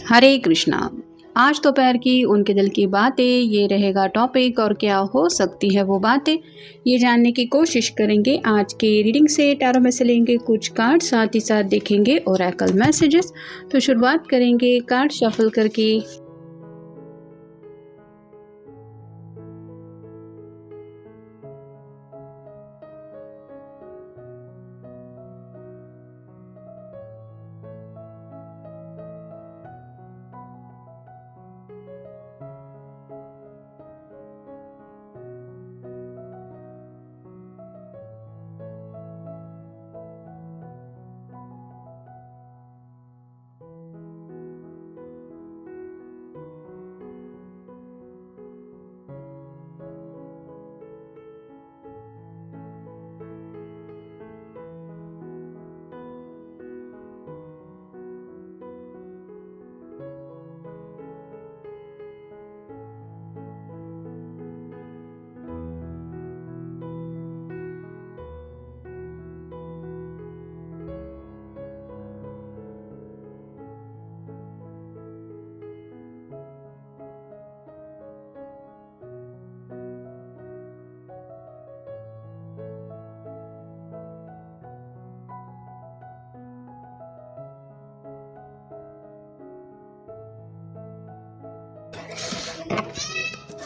हरे कृष्णा। आज दोपहर की उनके दिल की बातें ये रहेगा टॉपिक, और क्या हो सकती है वो बातें ये जानने की कोशिश करेंगे। आज के रीडिंग से टैरो में से लेंगे कुछ कार्ड, साथ ही साथ देखेंगे ओरेकल मैसेजेस। तो शुरुआत करेंगे कार्ड शफल करके।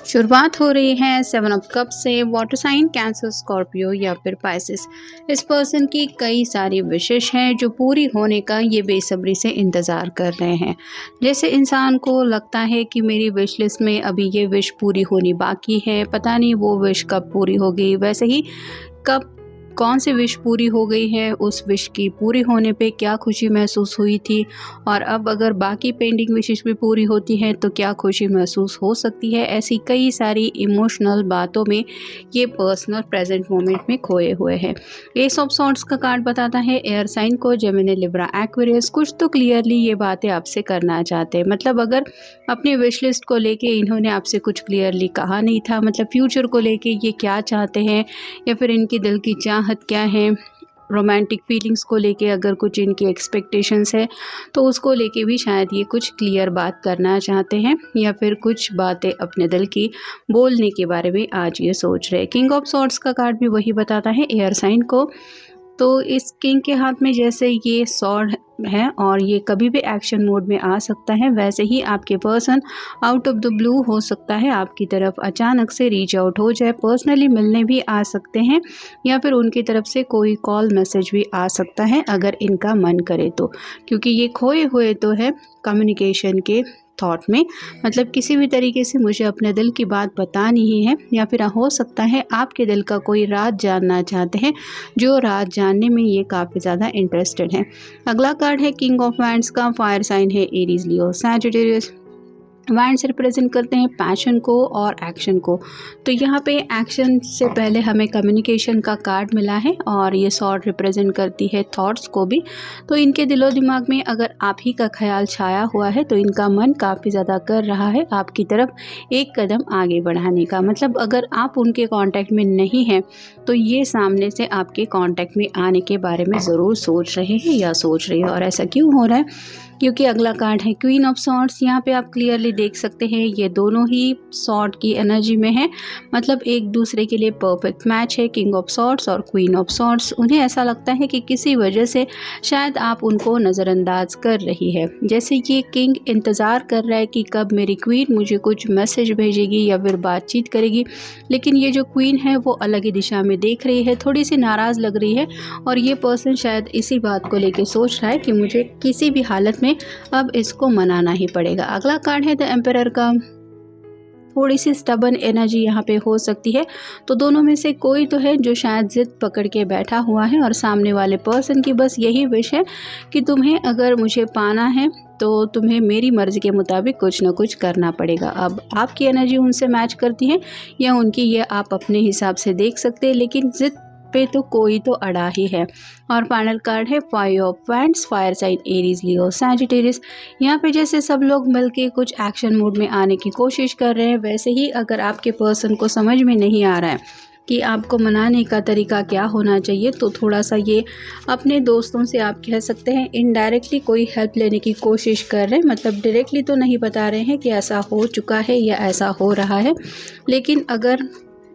शुरुआत हो रही है 7 ऑफ कप से। वाटर साइन कैंसर, स्कॉर्पियो या फिर पाइसिस। इस पर्सन की कई सारी विशेष हैं जो पूरी होने का ये बेसब्री से इंतज़ार कर रहे हैं। जैसे इंसान को लगता है कि मेरी विश लिस्ट में अभी ये विश पूरी होनी बाकी है, पता नहीं वो विश कब पूरी होगी। वैसे ही कब कौन सी विश पूरी हो गई है, उस विश की पूरी होने पे क्या खुशी महसूस हुई थी, और अब अगर बाकी पेंडिंग विशेष भी पूरी होती हैं तो क्या खुशी महसूस हो सकती है। ऐसी कई सारी इमोशनल बातों में ये पर्सनल प्रेजेंट मोमेंट में खोए हुए हैं। एस ऑफ सॉर्ड्स का कार्ड बताता है एयर साइन को, जेमिनी, लिब्रा, एक्वेरियस। कुछ तो क्लियरली ये बातें आपसे करना चाहते हैं। मतलब अगर अपनी विश लिस्ट को लेके इन्होंने आपसे कुछ क्लियरली कहा नहीं था, मतलब फ्यूचर को लेके ये क्या चाहते हैं या फिर इनकी दिल की चाहत क्या है, रोमांटिक फीलिंग्स को लेके अगर कुछ इनकी एक्सपेक्टेशंस है तो उसको लेके भी शायद ये कुछ क्लियर बात करना चाहते हैं, या फिर कुछ बातें अपने दिल की बोलने के बारे में आज ये सोच रहे हैं। किंग ऑफ सॉर्ड्स का कार्ड भी वही बताता है एयर साइन को। तो इस किंग के हाथ में जैसे ये सॉर्ड है और ये कभी भी एक्शन मोड में आ सकता है, वैसे ही आपके person out of the blue हो सकता है आपकी तरफ अचानक से रीच आउट हो जाए, पर्सनली मिलने भी आ सकते हैं, या फिर उनकी तरफ से कोई कॉल मैसेज भी आ सकता है अगर इनका मन करे तो। क्योंकि ये खोए हुए तो है कम्युनिकेशन के थॉट में, मतलब किसी भी तरीके से मुझे अपने दिल की बात बतानी ही है, या फिर हो सकता है आपके दिल का कोई राज जानना चाहते हैं, जो राज जानने में ये काफ़ी ज़्यादा इंटरेस्टेड है। अगला कार्ड है किंग ऑफ वैंड्स का। फायर साइन है Aries, Leo, Sagittarius. Wands represent करते हैं पैशन को और एक्शन को। तो यहाँ पे एक्शन से पहले हमें कम्युनिकेशन का कार्ड मिला है, और ये सॉर्ड रिप्रेजेंट करती है थॉट्स को भी। तो इनके दिलो दिमाग में अगर आप ही का ख्याल छाया हुआ है तो इनका मन काफ़ी ज़्यादा कर रहा है आपकी तरफ एक कदम आगे बढ़ाने का। मतलब अगर आप उनके कांटेक्ट में नहीं हैं तो ये सामने से आपके कांटेक्ट में आने के बारे में ज़रूर सोच रहे हैं या सोच रही है। और ऐसा क्यों हो रहा है? क्योंकि अगला कार्ड है क्वीन ऑफ सॉर्ड्स। यहाँ पे आप क्लियरली देख सकते हैं ये दोनों ही सॉर्ड की एनर्जी में है, मतलब एक दूसरे के लिए परफेक्ट मैच है। किंग ऑफ सॉर्ड्स और क्वीन ऑफ सॉर्ड्स, उन्हें ऐसा लगता है कि किसी वजह से शायद आप उनको नज़रअंदाज कर रही है। जैसे ये किंग इंतज़ार कर रहा है कि कब मेरी क्वीन मुझे कुछ मैसेज भेजेगी या फिर बातचीत करेगी, लेकिन ये जो क्वीन है वो अलग ही दिशा में देख रही है, थोड़ी सी नाराज़ लग रही है, और ये पर्सन शायद इसी बात को लेके सोच रहा है कि मुझे किसी भी हालत में अब इसको मनाना ही पड़ेगा। अगला कार्ड है द एम्परर का। थोड़ी सी स्टबन एनर्जी यहाँ पे हो सकती है। तो दोनों में से कोई तो है जो शायद जिद पकड़ के बैठा हुआ है, और सामने वाले पर्सन की बस यही विश है कि तुम्हें अगर मुझे पाना है तो तुम्हें मेरी मर्ज़ी के मुताबिक कुछ ना कुछ करना पड़ेगा। अब आपकी एनर्जी उनसे मैच करती है या उनकी, ये आप अपने हिसाब से देख सकते हैं, लेकिन जिद पे तो कोई तो अड़ा ही है। और फाइनल कार्ड है five of wands. Fire sign Aries, Leo, Sagittarius. यहाँ पे जैसे सब लोग मिलके कुछ एक्शन मोड में आने की कोशिश कर रहे हैं, वैसे ही अगर आपके पर्सन को समझ में नहीं आ रहा है कि आपको मनाने का तरीका क्या होना चाहिए। तो थोड़ा सा ये अपने दोस्तों से आप कह सकते हैं इनडायरेक्टली कोई हेल्प लेने की कोशिश कर रहे हैं, मतलब डायरेक्टली तो नहीं बता रहे हैं कि ऐसा हो चुका है या ऐसा हो रहा है, लेकिन अगर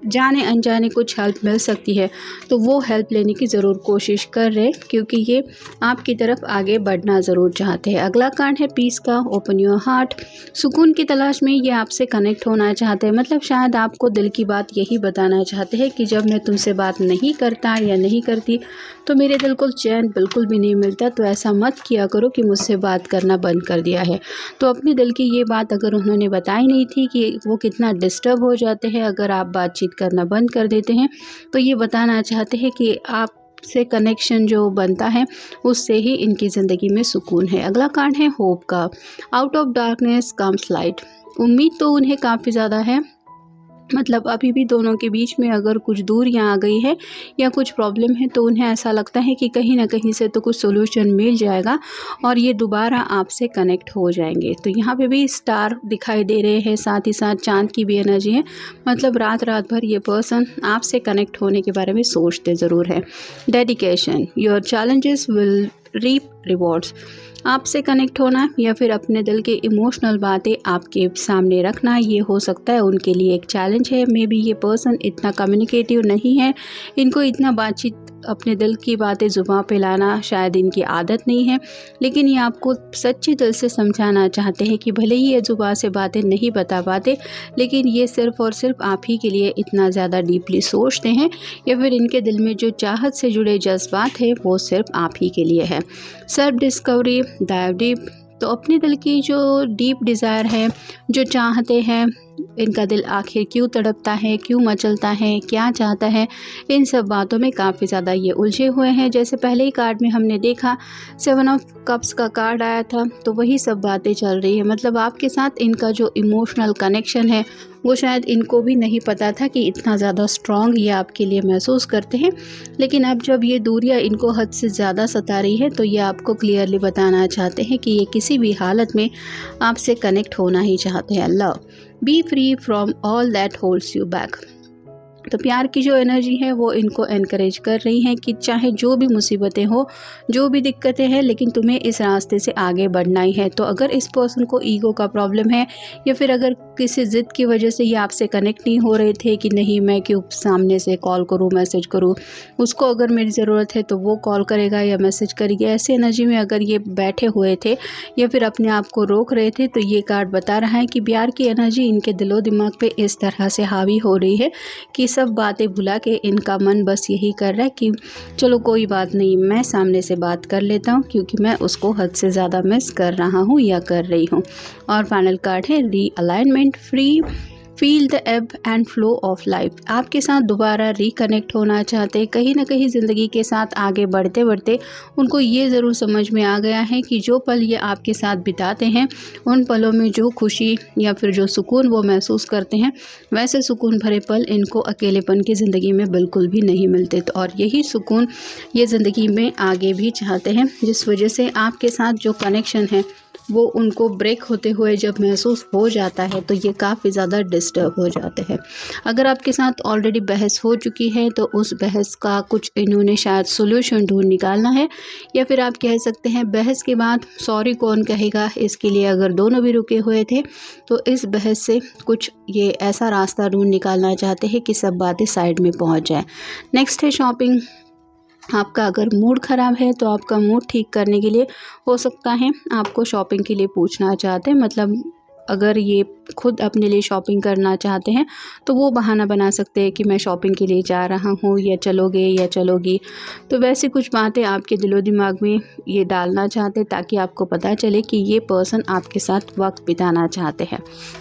जाने अनजाने कुछ हेल्प मिल सकती है तो वो हेल्प लेने की ज़रूर कोशिश कर रहे हैं, क्योंकि ये आपकी तरफ आगे बढ़ना ज़रूर चाहते हैं। अगला कार्ड है पीस का। Open your heart. सुकून की तलाश में ये आपसे कनेक्ट होना चाहते हैं, मतलब शायद आपको दिल की बात यही बताना चाहते हैं कि जब मैं तुमसे बात नहीं करता या नहीं करती तो मेरे दिल को चैन बिल्कुल भी नहीं मिलता, तो ऐसा मत किया करो कि मुझसे बात करना बंद कर दिया है। तो अपने दिल की ये बात अगर उन्होंने बताई नहीं थी कि वो कितना डिस्टर्ब हो जाते हैं अगर आप बातचीत करना बंद कर देते हैं, तो ये बताना चाहते हैं कि आप से कनेक्शन जो बनता है उससे ही इनकी ज़िंदगी में सुकून है। अगला कार्ड है होप का। Out of darkness comes light. उम्मीद तो उन्हें काफ़ी ज़्यादा है, मतलब अभी भी दोनों के बीच में अगर कुछ दूरियां आ गई है या कुछ प्रॉब्लम है तो उन्हें ऐसा लगता है कि कहीं ना कहीं से तो कुछ सोल्यूशन मिल जाएगा और ये दोबारा आपसे कनेक्ट हो जाएंगे। तो यहाँ पे भी स्टार दिखाई दे रहे हैं, साथ ही साथ चांद की भी एनर्जी है, मतलब रात रात भर ये पर्सन आपसे कनेक्ट होने के बारे में सोचते ज़रूर है। Dedication. Your challenges will reap rewards. आपसे कनेक्ट होना या फिर अपने दिल के इमोशनल बातें आपके सामने रखना, ये हो सकता है उनके लिए एक चैलेंज है। मे बी ये पर्सन इतना कम्युनिकेटिव नहीं है, इनको इतना बातचीत अपने दिल की बातें ज़ुबान पे लाना शायद इनकी आदत नहीं है, लेकिन ये आपको सच्चे दिल से समझाना चाहते हैं कि भले ही ये ज़ुबान से बातें नहीं बता पाते, लेकिन ये सिर्फ़ और सिर्फ आप ही के लिए इतना ज़्यादा डीपली सोचते हैं, या फिर इनके दिल में जो चाहत से जुड़े जज्बात है वो सिर्फ आप ही के लिए है। Self discovery, dive deep. तो अपने दिल की जो डीप डिज़ायर है, जो चाहते हैं, इनका दिल आखिर क्यों तड़पता है, क्यों मचलता है, क्या चाहता है, इन सब बातों में काफ़ी ज़्यादा ये उलझे हुए हैं। जैसे पहले ही कार्ड में हमने देखा 7 ऑफ कप्स का कार्ड आया था, तो वही सब बातें चल रही है। मतलब आपके साथ इनका जो इमोशनल कनेक्शन है वो शायद इनको भी नहीं पता था कि इतना ज़्यादा स्ट्रॉन्ग ये आपके लिए महसूस करते हैं, लेकिन अब जब ये दूरियां इनको हद से ज़्यादा सता रही है तो ये आपको क्लियरली बताना चाहते हैं कि ये किसी भी हालत में आपसे कनेक्ट होना ही चाहते हैं। Love. B free from all that holds you back. तो प्यार की जो एनर्जी है वो इनको एनकरेज कर रही है कि चाहे जो भी मुसीबतें हो, जो भी दिक्कतें हैं, लेकिन तुम्हें इस रास्ते से आगे बढ़ना ही है। तो अगर इस पर्सन को ईगो का प्रॉब्लम है या फिर अगर किसी ज़िद की वजह से ये आपसे कनेक्ट नहीं हो रहे थे कि नहीं मैं क्यों सामने से कॉल करूँ, मैसेज करूँ, उसको अगर मेरी ज़रूरत है तो वो कॉल करेगा या मैसेज करेगी, ऐसी एनर्जी में अगर ये बैठे हुए थे या फिर अपने आप को रोक रहे थे, तो ये कार्ड बता रहा है कि प्यार की एनर्जी इनके दिलो दिमाग पे इस तरह से हावी हो रही है कि सब बातें भुला के इनका मन बस यही कर रहा है कि चलो कोई बात नहीं, मैं सामने से बात कर लेता हूँ क्योंकि मैं उसको हद से ज़्यादा मिस कर रहा हूँ या कर रही हूँ। और फाइनल कार्ड है realignment. Free feel the above and flow of life. आपके साथ दोबारा रिकनेक्ट होना चाहते, कहीं ना कहीं ज़िंदगी के साथ आगे बढ़ते बढ़ते उनको ये ज़रूर समझ में आ गया है कि जो पल ये आपके साथ बिताते हैं उन पलों में जो खुशी या फिर जो सुकून वो महसूस करते हैं, वैसे सुकून भरे पल इनको अकेलेपन की ज़िंदगी में बिल्कुल भी नहीं मिलते। तो और यही सुकून ये ज़िंदगी में आगे भी चाहते हैं, जिस वजह से आपके साथ जो कनेक्शन है वो उनको ब्रेक होते हुए जब महसूस हो जाता है तो ये काफ़ी ज़्यादा डिस्टर्ब हो जाते हैं। अगर आपके साथ ऑलरेडी बहस हो चुकी है तो उस बहस का कुछ इन्होंने शायद सोल्यूशन ढूंढ निकालना है, या फिर आप कह सकते हैं बहस के बाद सॉरी कौन कहेगा, इसके लिए अगर दोनों भी रुके हुए थे तो इस बहस से कुछ ये ऐसा रास्ता ढूंढ निकालना चाहते हैं कि सब बातें साइड में पहुँच जाए। नेक्स्ट है शॉपिंग। आपका अगर मूड ख़राब है तो आपका मूड ठीक करने के लिए हो सकता है आपको शॉपिंग के लिए पूछना चाहते हैं, मतलब अगर ये खुद अपने लिए शॉपिंग करना चाहते हैं तो वो बहाना बना सकते हैं कि मैं शॉपिंग के लिए जा रहा हूँ, या चलोगे या चलोगी। तो वैसे कुछ बातें आपके दिलो दिमाग में ये डालना चाहते हैं ताकि आपको पता चले कि ये पर्सन आपके साथ वक्त बिताना चाहते हैं।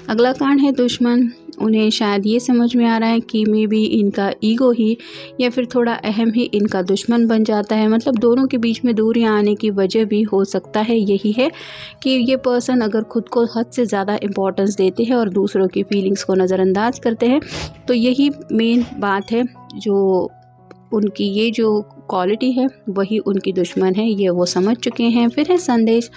अगला कार्ड है दुश्मन। उन्हें शायद ये समझ में आ रहा है कि मे बी इनका ईगो ही या फिर थोड़ा अहम ही इनका दुश्मन बन जाता है, मतलब दोनों के बीच में दूरियां आने की वजह भी हो सकता है यही है कि ये पर्सन अगर खुद को हद से ज़्यादा इम्पोर्टेंस देते हैं और दूसरों की फीलिंग्स को नज़रअंदाज करते हैं, तो यही मेन बात है जो उनकी ये जो क्वालिटी है वही उनकी दुश्मन है, ये वो समझ चुके हैं। फिर है संदेश,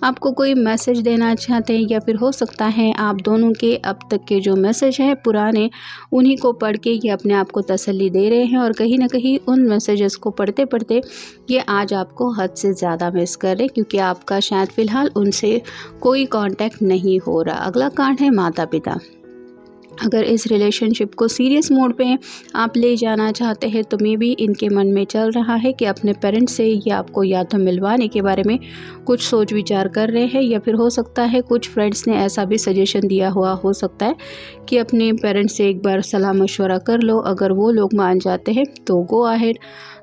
आपको कोई मैसेज देना चाहते हैं या फिर हो सकता है आप दोनों के अब तक के जो मैसेज हैं पुराने, उन्हीं को पढ़ के ये अपने आप को तसल्ली दे रहे हैं और कहीं ना कहीं उन मैसेजेस को पढ़ते पढ़ते ये आज आपको हद से ज़्यादा मिस कर रहे हैं, क्योंकि आपका शायद फ़िलहाल उनसे कोई कांटेक्ट नहीं हो रहा। अगला कार्ड है माता पिता। अगर इस रिलेशनशिप को सीरियस मोड पे आप ले जाना चाहते हैं तो मे बी इनके मन में चल रहा है कि अपने पेरेंट्स से ये आपको या तो मिलवाने के बारे में कुछ सोच विचार कर रहे हैं, या फिर हो सकता है कुछ फ्रेंड्स ने ऐसा भी सजेशन दिया हुआ हो सकता है कि अपने पेरेंट्स से एक बार सलाह मशवरा कर लो, अगर वो लोग मान जाते हैं तो गो अहेड।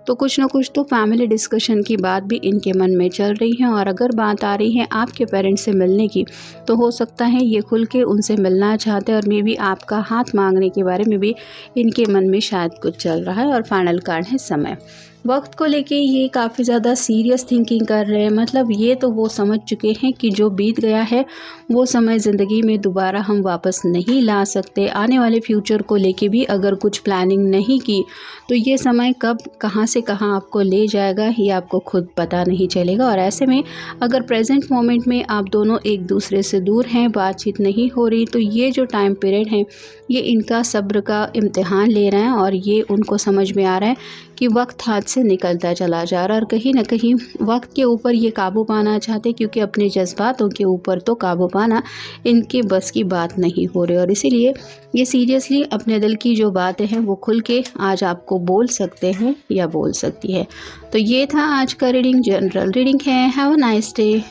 तो कुछ ना कुछ तो फैमिली डिस्कशन की बात भी इनके मन में चल रही है। और अगर बात आ रही है आपके पेरेंट्स से मिलने की, तो हो सकता है ये खुल के उनसे मिलना चाहते हैं और मे बी आपका हाथ मांगने के बारे में भी इनके मन में शायद कुछ चल रहा है। और फाइनल कार्ड है समय। वक्त को लेके ये काफ़ी ज़्यादा सीरियस थिंकिंग कर रहे हैं, मतलब ये तो वो समझ चुके हैं कि जो बीत गया है वो समय ज़िंदगी में दोबारा हम वापस नहीं ला सकते। आने वाले फ्यूचर को लेके भी अगर कुछ प्लानिंग नहीं की तो ये समय कब कहाँ से कहाँ आपको ले जाएगा ये आपको खुद पता नहीं चलेगा। और ऐसे में अगर प्रेजेंट मोमेंट में आप दोनों एक दूसरे से दूर हैं, बातचीत नहीं हो रही, तो ये जो टाइम पीरियड है ये इनका सब्र का इम्तिहान ले रहे हैं और ये उनको समझ में आ रहा है कि वक्त हाथ से निकलता चला जा रहा है। और कहीं ना कहीं वक्त के ऊपर ये काबू पाना चाहते, क्योंकि अपने जज्बातों के ऊपर तो काबू पाना इनके बस की बात नहीं हो रही, और इसीलिए ये सीरियसली अपने दिल की जो बातें हैं वो खुल के आज आपको बोल सकते हैं या बोल सकती है। तो ये था आज का रीडिंग, जनरल रीडिंग है। Have a nice day.